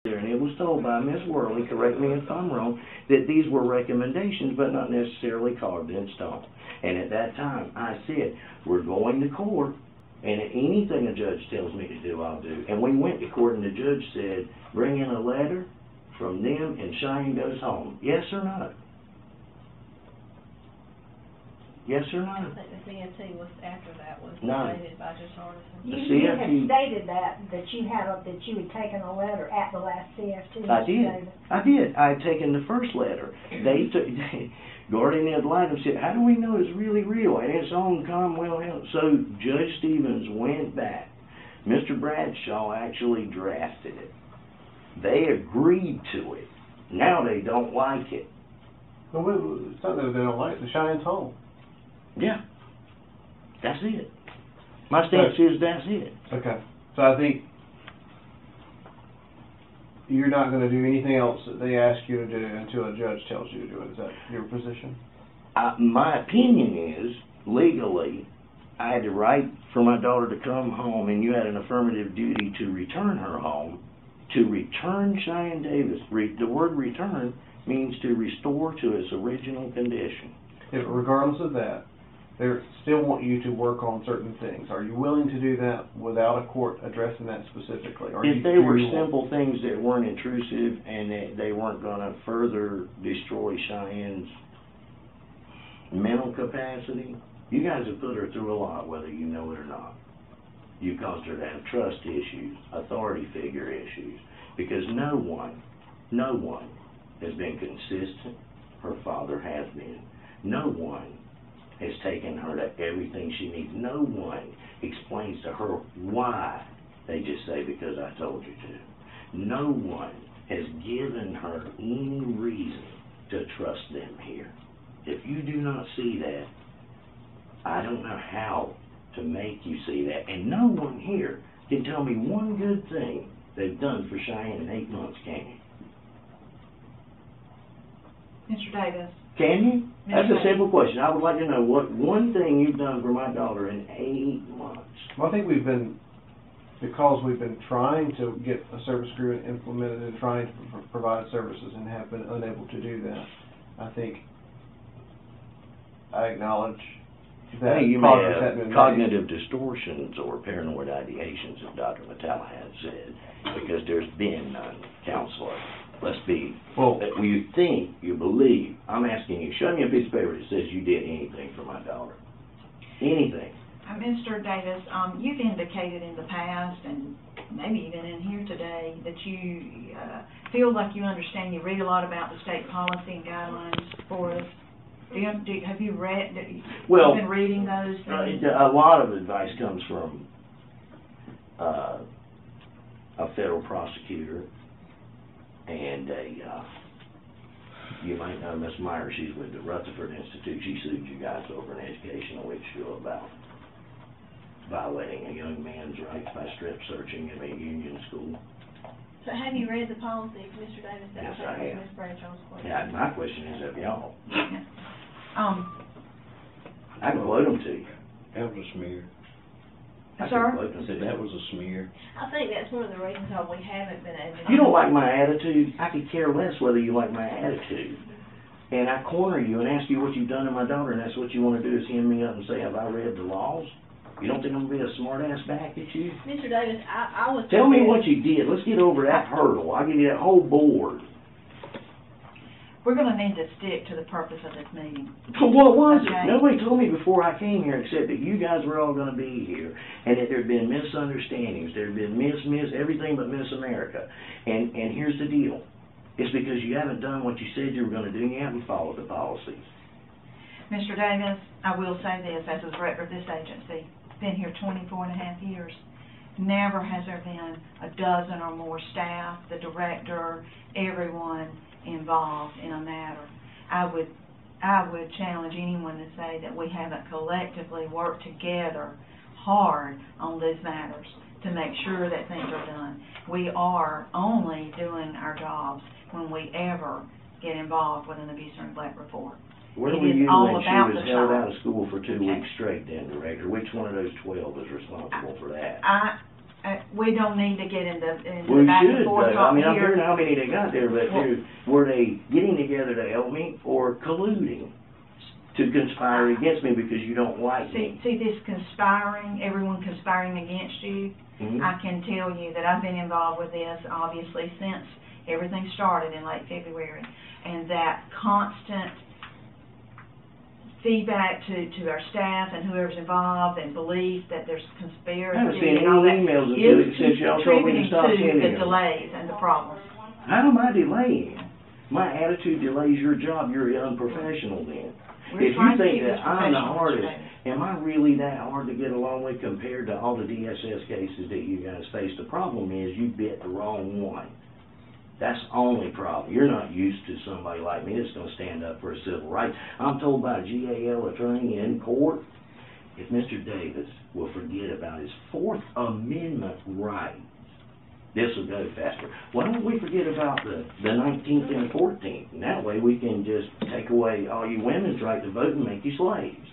there, and it was told by Ms. Worley, correct me if I'm wrong, that these were recommendations, but not necessarily carved in stone. And at that time, I said, we're going to court, and anything a judge tells me to do, I'll do. And we went to court, and the judge said, bring in a letter from them, and Cheyenne goes home. Yes or no? Yes or no? I think the CFT was after that was No. stated by Judge Hardison. The You had CFT stated that you had taken a letter at the last CFT. I did. I had taken the first letter. They took, guardian ad litem said, how do we know it's really real? And it's on Commonwealth Health. So Judge Stevens went back. Mr. Bradshaw actually drafted it. They agreed to it. Now they don't like it. Well, it's not that they don't like it. The Cheyenne's home. Yeah. That's it. My stance is that's it. Okay. So I think you're not going to do anything else that they ask you to do until a judge tells you to do it. Is that your position? My opinion is, legally, I had the right for my daughter to come home, and you had an affirmative duty to return her home. To return Cheyenne Davis, the word return means to restore to its original condition. If, regardless of that, they still want you to work on certain things. Are you willing to do that without a court addressing that specifically? If they were simple things that weren't intrusive and that they weren't going to further destroy Cheyenne's mental capacity, you guys have put her through a lot, whether you know it or not. You caused her to have trust issues, authority figure issues, because no one has been consistent. Her father has been. No one has taken her to everything she needs. No one explains to her why. They just say, because I told you to. No one has given her any reason to trust them here. If you do not see that, I don't know how to make you see that. And no one here can tell me one good thing they've done for Cheyenne in 8 months, can you? Mr. Davis. Can you? That's a simple question. I would like to know what one thing you've done for my daughter in 8 months. Well, I think because we've been trying to get a service agreement implemented and trying to provide services and have been unable to do that, I think I acknowledge that. Hey, you may have cognitive distortions or paranoid ideations, as Dr. Matala has said, because there's been none, counselor. Let's be, you think, you believe. I'm asking you, show me a piece of paper that says you did anything for my daughter. Anything. Mr. Davis, you've indicated in the past, and maybe even in here today, that you feel like you understand, you read a lot about the state policy and guidelines for us. Have you read, you've been reading those things? A lot of advice comes from a federal prosecutor and you might know Miss Meyer. She's with the Rutherford Institute. She sued you guys over an educational issue about violating a young man's rights by strip searching in a union school. So have you read the policy, Mr. Davis? Yes, I have. Ms. Bradshaw's question. Yeah, my question is, have y'all? I can quote them to you. That was a smear. Sir? I said that was a smear. I think that's one of the reasons why we haven't been able to... You don't like my attitude, I could care less whether you like my attitude. And I corner you and ask you what you've done to my daughter, and that's what you want to do is hand me up and say, have I read the laws? You don't think I'm going to be a smart ass back at you? Mr. Davis, I was... Tell me what you did. Let's get over that hurdle. I'll give you that whole board. We're going to need to stick to the purpose of this meeting. What was it? Okay. Nobody told me before I came here except that you guys were all going to be here and that there had been misunderstandings. There had been everything but Miss America. And here's the deal. It's because you haven't done what you said you were going to do and you haven't followed the policies. Mr. Davis, I will say this as a director of this agency. Been here 24 and a half years. Never has there been a dozen or more staff, the director, everyone involved in a matter. I would challenge anyone to say that we haven't collectively worked together hard on these matters to make sure that things are done. We are only doing our jobs when we ever get involved with an abuse or neglect report. Where were you when she was held out of school for 2 weeks straight then, Director? Which one of those 12 is responsible for that? We don't need to get into We the back and should, forth though. I talk mean, I'm here. hearing how many they got there, but Well- were they getting together to help me or colluding to conspire against me because you don't like me? See this conspiring, everyone conspiring against you? Mhm. I can tell you that I've been involved with this, obviously, since everything started in late February. And that constant feedback to our staff and whoever's involved and belief that there's conspiracy I haven't seen and all that any emails is since y'all told me to contributing stop to sending the them. delays and the problems. How am I delaying? My attitude delays your job. You're unprofessional then. We're If you trying to think keep this that I'm the professional, Mr. hardest, Davis. am I really that hard to get along with compared to all the DSS cases that you guys face? The problem is you bit the wrong one. That's the only problem. You're not used to somebody like me that's gonna stand up for civil rights. I'm told by a GAL attorney in court, if Mr. Davis will forget about his Fourth Amendment rights, this will go faster. Why don't we forget about the 19th and 14th? And that way we can just take away all you women's right to vote and make you slaves.